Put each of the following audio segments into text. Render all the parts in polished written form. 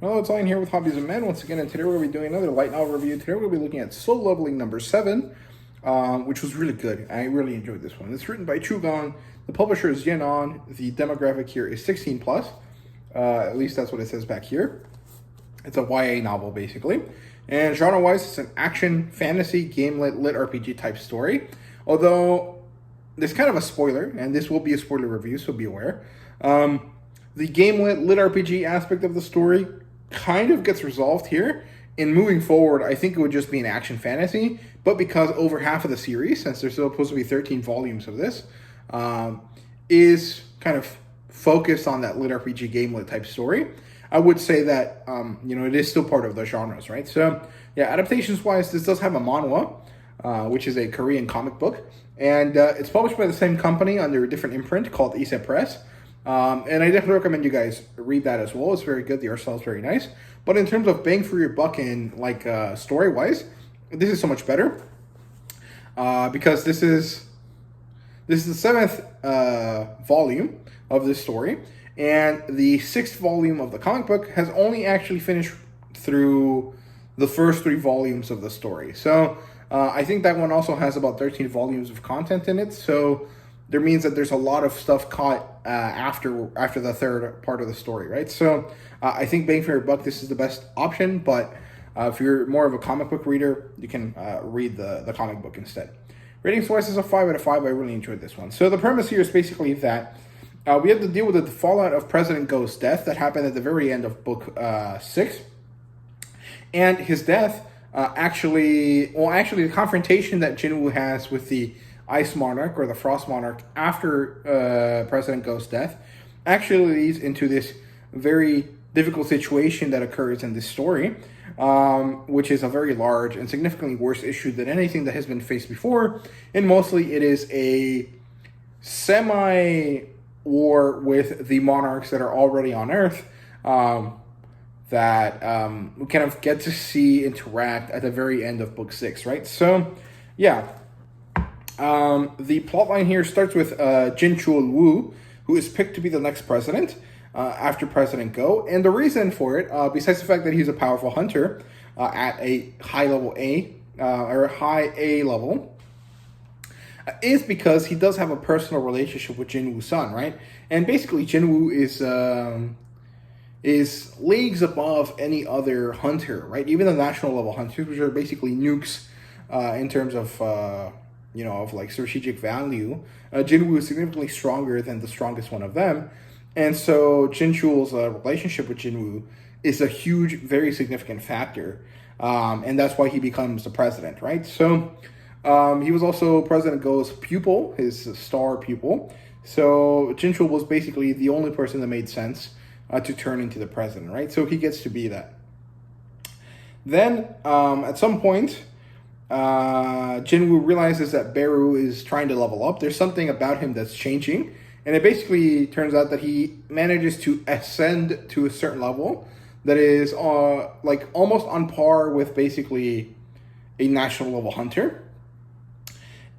Hello, it's Ian here with Hobbies and Men once again, and today we're going to be doing another light novel review. Today we're going to be looking at Soul Leveling number 7, which was really good. I really enjoyed this one. It's written by Chugang. The publisher is Yenon. The demographic here is 16 plus. At least that's what it says back here. It's a YA novel basically, and genre-wise, it's an action, fantasy, game-lit, lit RPG type story. Although there's kind of a spoiler, and this will be a spoiler review, so be aware. The game-lit, lit RPG aspect of the story kind of gets resolved here. In moving forward, I think it would just be an action fantasy, but because over half of the series, since there's supposed to be 13 volumes of this, is kind of focused on that lit RPG game lit type story, I would say that, it is still part of the genres, right? So, yeah, adaptations-wise, this does have a manhwa, which is a Korean comic book, and it's published by the same company under a different imprint called Ise Press. And I definitely recommend you guys read that as well. It's very good. The art style is very nice. But in terms of bang for your buck and story-wise, this is so much better. Because this is the 7th volume of this story. And the 6th volume of the comic book has only actually finished through the first 3 volumes of the story. So I think that one also has about 13 volumes of content in it. So there means that there's a lot of stuff caught after the 3rd part of the story, right? So I think bang for your buck, this is the best option, but if you're more of a comic book reader, you can read the comic book instead. Ratings-wise is a 5 out of 5. I really enjoyed this one. So the premise here is basically that we have to deal with the fallout of President Go's death that happened at the very end of book 6. And his death actually the confrontation that Jinwoo has with the Ice Monarch or the Frost Monarch after President Go's death actually leads into this very difficult situation that occurs in this story, which is a very large and significantly worse issue than anything that has been faced before. And mostly it is a semi-war with the monarchs that are already on Earth that we kind of get to see interact at the very end of book 6, right? So, yeah. The plotline here starts with Jin Chul-woo, who is picked to be the next president after President Go. And the reason for it, besides the fact that he's a powerful hunter at a high level A, or a high A level, is because he does have a personal relationship with Jinwoo's son, right? And basically Jinwoo is leagues above any other hunter, right? Even the national level hunters, which are basically nukes in terms of strategic value. Jinwoo is significantly stronger than the strongest one of them. And so Jin Chul's relationship with Jinwoo is a huge, very significant factor. And that's why he becomes the president, right? So he was also President Go's pupil, his star pupil. So Jin Chul was basically the only person that made sense to turn into the president, right? So he gets to be that. Then at some point, Jinwoo realizes that Beru is trying to level up. There's something about him that's changing, and it basically turns out that he manages to ascend to a certain level that is almost on par with basically a national level hunter.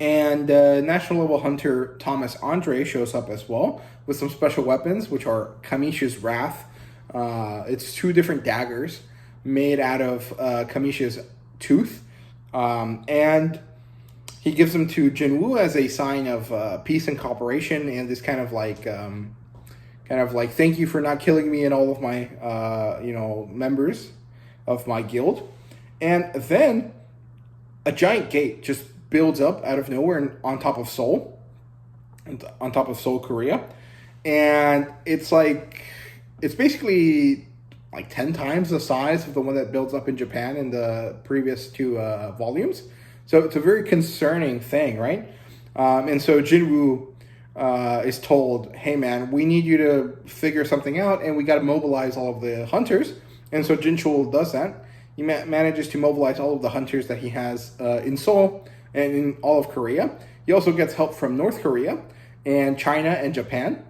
And national level hunter Thomas Andre shows up as well with some special weapons, which are Kamisha's Wrath. It's 2 different daggers made out of Kamisha's tooth. And he gives them to Jinwoo as a sign of peace and cooperation, and this kind of like thank you for not killing me and all of my members of my guild. And then a giant gate just builds up out of nowhere on top of Seoul, Korea, and it's basically like 10 times the size of the one that builds up in Japan in the previous 2 volumes. So it's a very concerning thing, right? And so Jinwoo is told, hey man, we need you to figure something out, and we got to mobilize all of the hunters. And so Jin Chul does that. He manages to mobilize all of the hunters that he has in Seoul and in all of Korea. He also gets help from North Korea and China and Japan.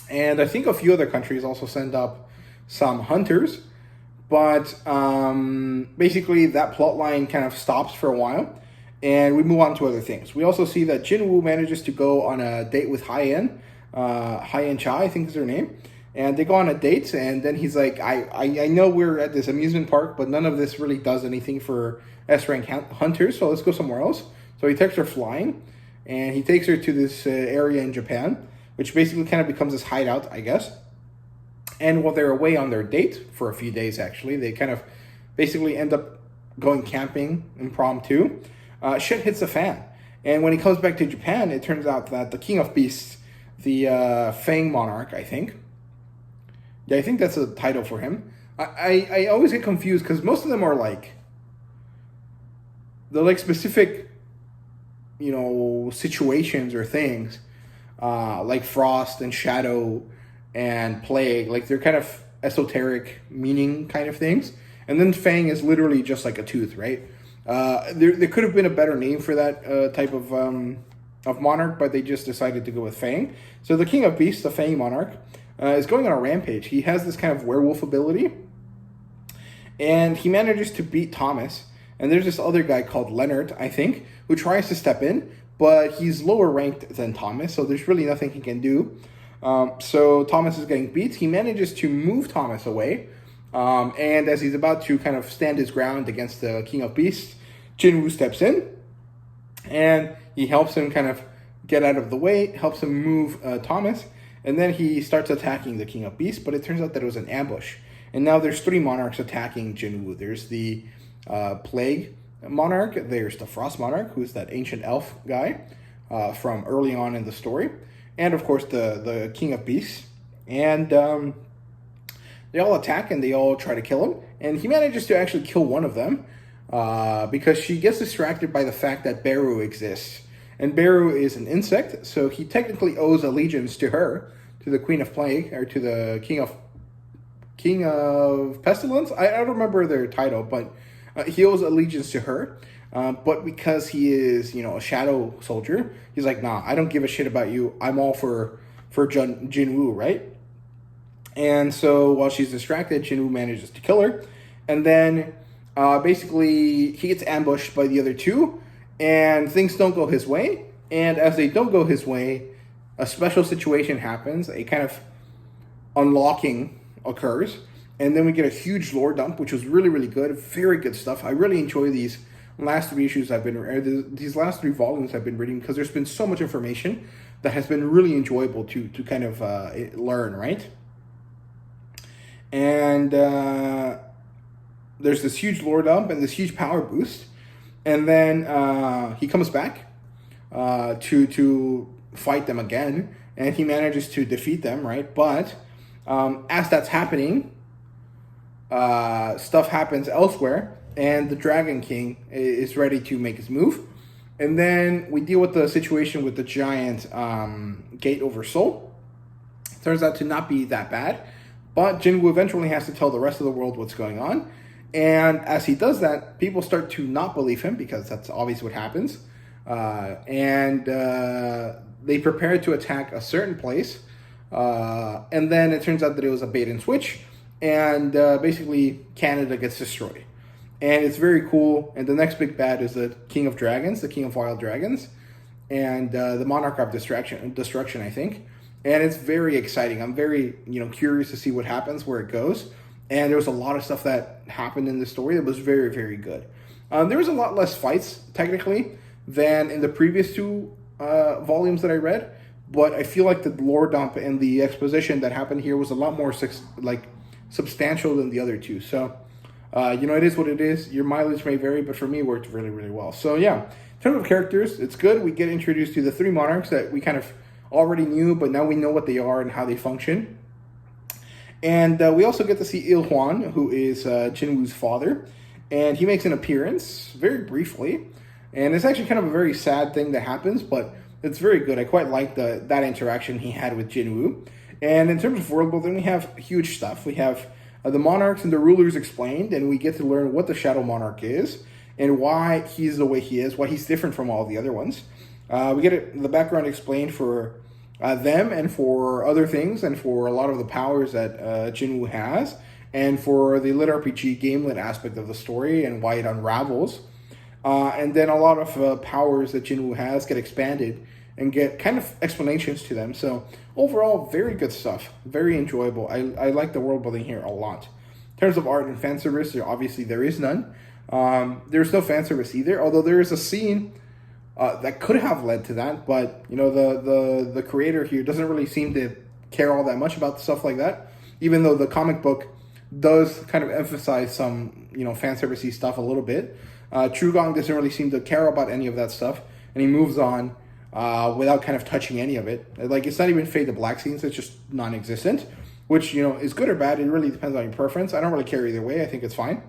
And I think a few other countries also send up some hunters, but basically that plot line kind of stops for a while, and we move on to other things. We also see that Jinwoo manages to go on a date with Hyen Cha, I think is her name, And they go on a date, and then he's like, I know we're at this amusement park, but none of this really does anything for S-rank hunters, so let's go somewhere else. So he takes her flying, and he takes her to this area in Japan, which basically kind of becomes his hideout, I guess. And while they're away on their date, for a few days actually, they kind of basically end up going camping impromptu. Shit hits the fan. And when he comes back to Japan, it turns out that the King of Beasts, the Fang Monarch, I think. Yeah, I think that's a title for him. I always get confused because most of them are like, they're like specific, situations or things, like Frost and Shadow and Plague. Like they're kind of esoteric meaning kind of things. And then Fang is literally just like a tooth, right? There could have been a better name for that type of monarch, but they just decided to go with Fang. So the King of Beasts, the Fang Monarch, is going on a rampage. He has this kind of werewolf ability, and he manages to beat Thomas. And there's this other guy called Leonard, I think, who tries to step in, but he's lower ranked than Thomas, so there's really nothing he can do. So Thomas is getting beat. He manages to move Thomas away, and as he's about to kind of stand his ground against the King of Beasts, Jinwoo steps in, and he helps him kind of get out of the way, helps him move Thomas, and then he starts attacking the King of Beasts, but it turns out that it was an ambush. And now there's 3 monarchs attacking Jinwoo. There's the Plague Monarch, there's the Frost Monarch, who's that ancient elf guy from early on in the story, and of course the King of Beasts. And they all attack and they all try to kill him, and he manages to actually kill one of them because she gets distracted by the fact that Beru exists. And Beru is an insect, so he technically owes allegiance to her, to the Queen of Plague, or to the King of Pestilence. I don't remember their title, but he owes allegiance to her. But because he is, a shadow soldier, he's like, nah, I don't give a shit about you. I'm all for Jinwoo, right? And so while she's distracted, Jinwoo manages to kill her. And then basically he gets ambushed by the other 2. And things don't go his way. And as they don't go his way, a special situation happens. A kind of unlocking occurs. And then we get a huge lore dump, which was really, really good. Very good stuff. I really enjoy these last 3 issues these last 3 volumes I've been reading, because there's been so much information that has been really enjoyable to kind of learn, right? And there's this huge lore dump and this huge power boost. And then he comes back to fight them again, and he manages to defeat them, right? But as that's happening, stuff happens elsewhere, and the Dragon King is ready to make his move. And then we deal with the situation with the giant gate over Seoul. Turns out to not be that bad, but Jinwoo eventually has to tell the rest of the world what's going on. And as he does that, people start to not believe him, because that's always what happens. And they prepare to attack a certain place. And then it turns out that it was a bait and switch. And basically Canada gets destroyed. And it's very cool. And the next big bad is the King of Dragons, the King of Wild Dragons. And the Monarch of Destruction, I think. And it's very exciting. I'm very curious to see what happens, where it goes. And there was a lot of stuff that happened in the story that was very, very good. There was a lot less fights, technically, than in the previous 2 volumes that I read. But I feel like the lore dump and the exposition that happened here was a lot more substantial than the other 2. So, it is what it is. Your mileage may vary, but for me, it worked really, really well. So, yeah, in terms of characters, it's good. We get introduced to the 3 monarchs that we kind of already knew, but now we know what they are and how they function. And we also get to see Il Huan, who is Jinwoo's father. And he makes an appearance very briefly. And it's actually kind of a very sad thing that happens, but it's very good. I quite like that interaction he had with Jinwoo. And in terms of world building, we have huge stuff. We have the monarchs and the rulers explained, and we get to learn what the Shadow Monarch is and why he's the way he is, why he's different from all the other ones. We get the background explained for them and for other things, and for a lot of the powers that Jinwoo has, and for the lit RPG game lit aspect of the story and why it unravels. And then a lot of powers that Jinwoo has get expanded and get kind of explanations to them. So overall, very good stuff, very enjoyable. I like the world building here a lot. In terms of art and fan service, obviously there is none. There's no fan service either, although there is a scene that could have led to that, but you know, the creator here doesn't really seem to care all that much about stuff like that, even though the comic book does kind of emphasize some, you know, fan servicey stuff a little bit. Trugong doesn't really seem to care about any of that stuff, and he moves on without kind of touching any of it. Like, it's not even fade to black scenes, it's just non-existent, which, you know, is good or bad. It really depends on your preference. I don't really care either way. I think it's fine.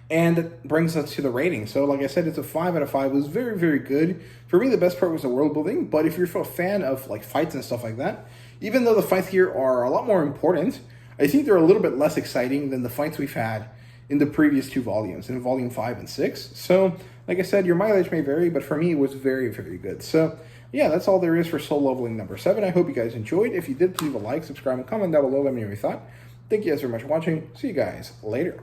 And it brings us to the rating. So like I said, it's a 5 out of 5. It was very, very good. For me, the best part was the world building, but if you're a fan of like fights and stuff like that, even though the fights here are a lot more important, I think they're a little bit less exciting than the fights we've had in the previous 2 volumes, in volume 5 and 6. So, like I said, your mileage may vary, but for me, it was very, very good. So, yeah, that's all there is for Soul Leveling number 7. I hope you guys enjoyed. If you did, please leave a like, subscribe, and comment down below. Let me know what you thought. Thank you guys very much for watching. See you guys later.